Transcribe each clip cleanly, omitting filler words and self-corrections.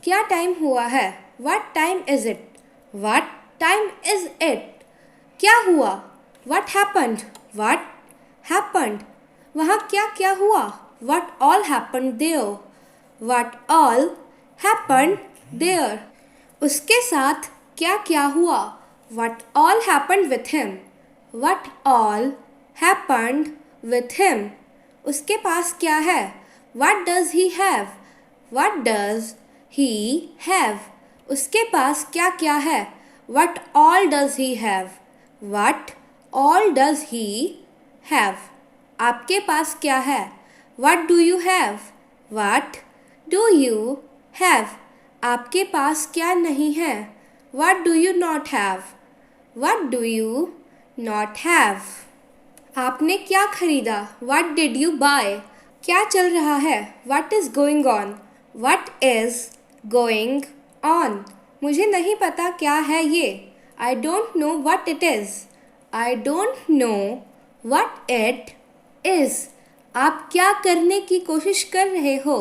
क्या टाइम हुआ है? What time is it? What time is it? क्या हुआ? What happened? What happened? वहाँ क्या क्या हुआ? What all happened there? What all happened there? उसके साथ क्या क्या हुआ? What all happened with him? What all happened with him? उसके पास क्या है? What does he have? What does he have? उसके पास क्या क्या है? What all does he have? What all does he have? आपके पास क्या है? What do you have? What do you have? आपके पास क्या नहीं है? What do you not have? What do you not have? आपने क्या खरीदा? What did you buy? क्या चल रहा है? What is going on? What is going on? मुझे नहीं पता क्या है ये. I don't know what it is. I don't know what it is. आप क्या करने की कोशिश कर रहे हो?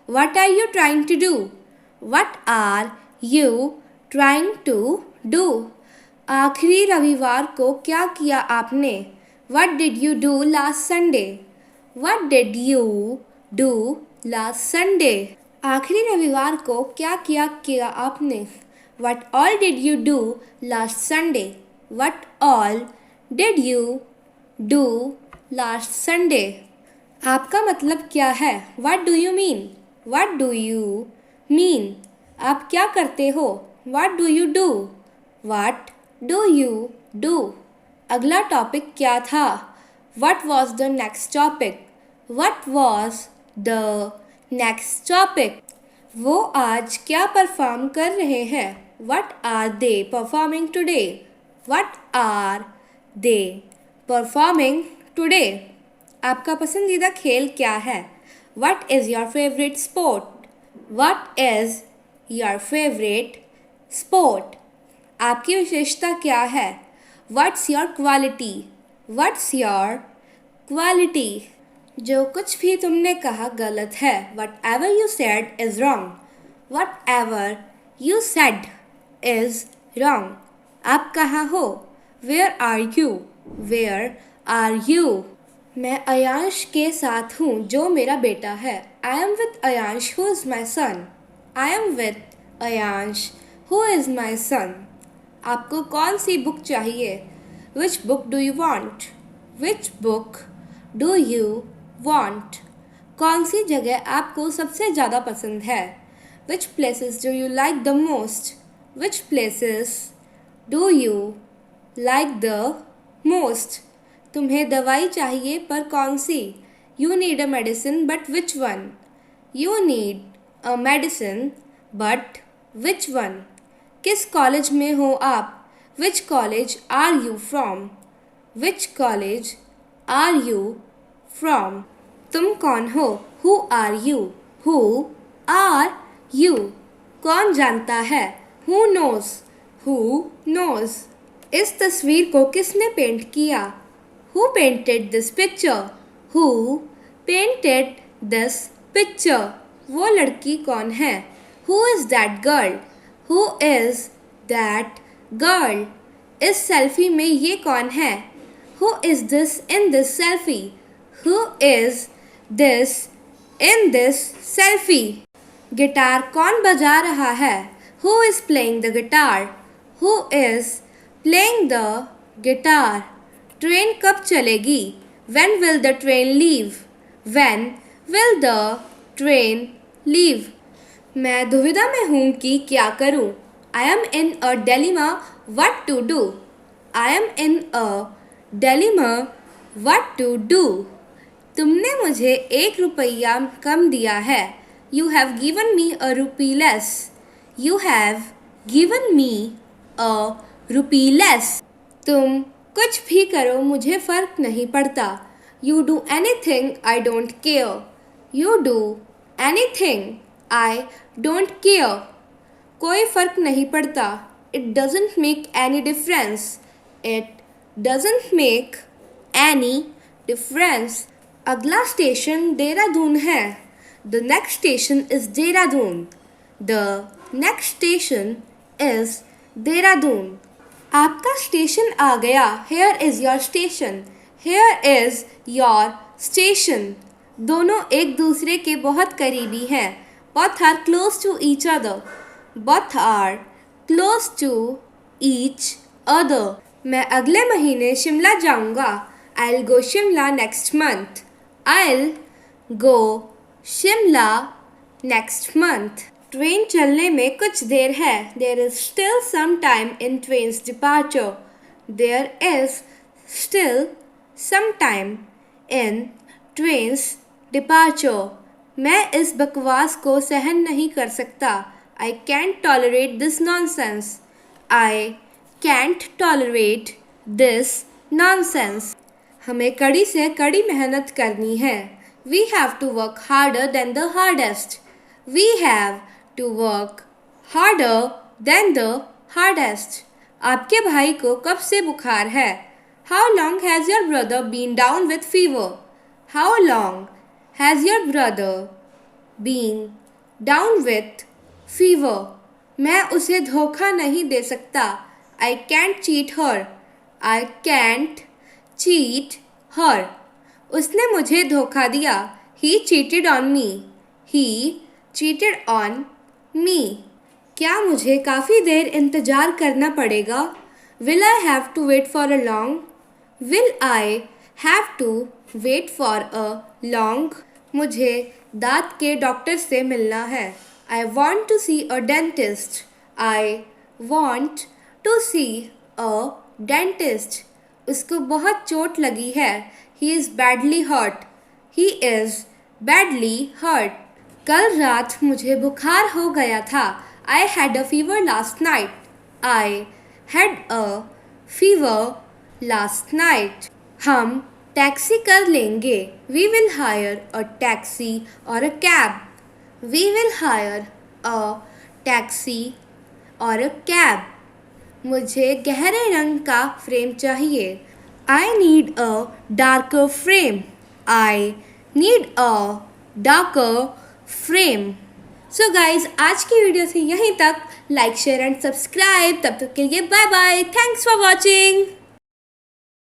What are you trying to do? What are you trying to do? आखिरी रविवार को क्या किया आपने? What did you do last Sunday? What did you do last Sunday? आखिरी रविवार को क्या किया आपने? What all did you do last Sunday? What all did you do last Sunday? आपका मतलब क्या है? What do you mean? What do you mean? आप क्या करते हो? What do you do? What do you do? अगला टॉपिक क्या था? What was the next topic? What was the next topic? वो आज क्या परफॉर्म कर रहे हैं? What are they performing today? What are they performing today? आपका पसंदीदा खेल क्या है? What is your favorite sport? What is your favorite sport? आपकी विशेषता क्या है? What's your quality? What's your quality? जो कुछ भी तुमने कहा गलत है. Whatever you said is wrong. Whatever you said is wrong. आप कहाँ हो? Where are you? Where are you? मैं अयांश के साथ हूँ जो मेरा बेटा है. I am with Ayansh who is my son. I am with Ayansh who is my son. आपको कौन सी बुक चाहिए? Which book do you want? Which book do you want? कौन सी जगह आपको सबसे ज़्यादा पसंद है? Which places do you like the most? Which places do you like the most? तुम्हें दवाई चाहिए पर कौन सी? You need a medicine but which one? You need a medicine but which one? किस कॉलेज में हो आप? Which college are you from? Which college are you from? तुम कौन हो? Who are you? Who are you? कौन जानता है? Who knows? Who knows? इस तस्वीर को किसने पेंट किया? Who painted this picture? Who painted this picture? वो लड़की कौन है? Who is that girl? Who is that girl? इस सेल्फी में ये कौन है? Who is this in this selfie? Who is this in this selfie? Guitar कौन बजा रहा है? Who is playing the guitar? Who is playing the guitar? Train कब चलेगी? When will the train leave? When will the train leave? मैं दुविधा में हूँ कि क्या करूँ. I am in a dilemma what to do. I am in a dilemma what to do. तुमने मुझे 1 रुपया कम दिया है. You have given me a rupee less. You have given me a rupee less. तुम कुछ भी करो मुझे फ़र्क नहीं पड़ता. You do anything I don't care. You do anything I don't care. कोई फ़र्क नहीं पड़ता. It doesn't make any difference. It doesn't make any difference. अगला स्टेशन देहरादून है. The next station is Dehradun. The next station is Dehradun. आपका station आ गया. Here is your station. Here is your station. दोनों एक दूसरे के बहुत करीबी हैं. Both are close to each other. Both are close to each other. मैं अगले महीने शिमला जाऊंगा. I'll go Shimla next month. I'll go Shimla next month. Train चलने में कुछ देर है. There is still some time in train's departure. There is still some time in train's departure. मैं इस बकवास को सहन नहीं कर सकता. I can't tolerate this nonsense. I can't tolerate this nonsense. हमें कड़ी से कड़ी मेहनत करनी है. We have to work harder than the hardest. We have to work harder than the hardest. आपके भाई को कब से बुखार है? How long has your brother been down with fever? How long has your brother been down with fever? मैं उसे धोखा नहीं दे सकता. I can't cheat her. I can't cheat her. उसने मुझे धोखा दिया. He cheated on me. He cheated on me. क्या मुझे काफ़ी देर इंतज़ार करना पड़ेगा? Will I have to wait for a long? Will I have to wait for a long? मुझे दांत के डॉक्टर से मिलना है. I want to see a dentist. I want to see a dentist. उसको बहुत चोट लगी है. He is badly hurt. He is badly hurt. कल रात मुझे बुखार हो गया था. I had a fever last night. I had a fever last night. हम टैक्सी कर लेंगे. We will hire a taxi or a cab. We will hire a taxi or a cab. मुझे गहरे रंग का फ्रेम चाहिए. I need a darker frame. I need a darker frame. So guys, आज की वीडियो से यहीं तक. Like share and subscribe. तब तक के लिए bye bye. Thanks for watching.